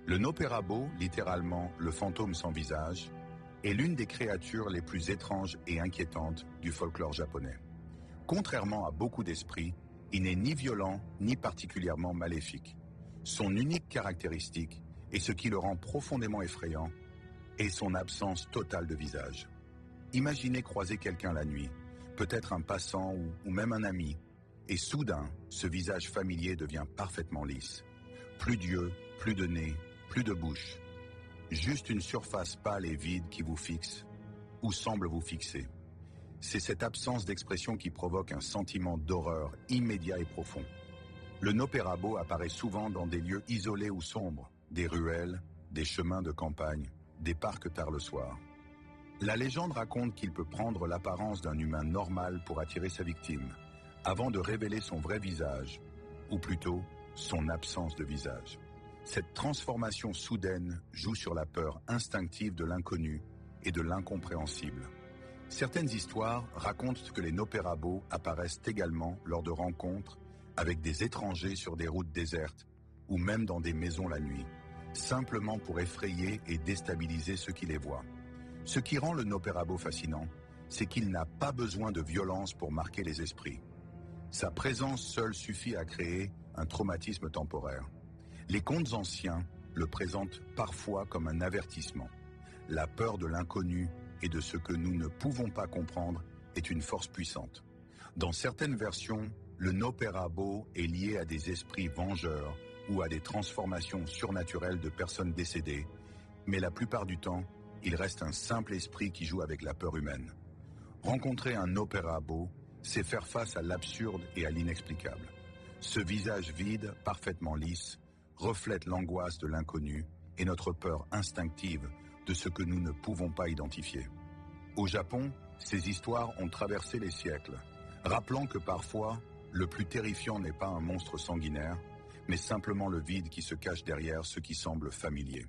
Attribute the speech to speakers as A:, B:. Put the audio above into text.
A: Le Nopperabo, littéralement le fantôme sans visage, est l'une des créatures les plus étranges et inquiétantes du folklore japonais. Contrairement à beaucoup d'esprits, il n'est ni violent ni particulièrement maléfique. Son unique caractéristique, et ce qui le rend profondément effrayant, est son absence totale de visage. Imaginez croiser quelqu'un la nuit, peut-être un passant ou même un ami, et soudain, ce visage familier devient parfaitement lisse. Plus d'yeux, plus de nez, plus de bouche. Juste une surface pâle et vide qui vous fixe, ou semble vous fixer. C'est cette absence d'expression qui provoque un sentiment d'horreur immédiat et profond. Le Nopperabo apparaît souvent dans des lieux isolés ou sombres, des ruelles, des chemins de campagne, des parcs tard le soir. La légende raconte qu'il peut prendre l'apparence d'un humain normal pour attirer sa victime, avant de révéler son vrai visage, ou plutôt son absence de visage. Cette transformation soudaine joue sur la peur instinctive de l'inconnu et de l'incompréhensible. Certaines histoires racontent que les Nopperabo apparaissent également lors de rencontres avec des étrangers sur des routes désertes ou même dans des maisons la nuit, simplement pour effrayer et déstabiliser ceux qui les voient. Ce qui rend le Nopperabo fascinant, c'est qu'il n'a pas besoin de violence pour marquer les esprits. Sa présence seule suffit à créer un traumatisme temporaire. Les contes anciens le présentent parfois comme un avertissement. La peur de l'inconnu et de ce que nous ne pouvons pas comprendre est une force puissante. Dans certaines versions, le Nopperabo est lié à des esprits vengeurs ou à des transformations surnaturelles de personnes décédées, mais la plupart du temps, il reste un simple esprit qui joue avec la peur humaine. Rencontrer un Nopperabo, c'est faire face à l'absurde et à l'inexplicable. Ce visage vide, parfaitement lisse, reflète l'angoisse de l'inconnu et notre peur instinctive de ce que nous ne pouvons pas identifier. Au Japon, ces histoires ont traversé les siècles, rappelant que parfois, le plus terrifiant n'est pas un monstre sanguinaire, mais simplement le vide qui se cache derrière ce qui semble familier.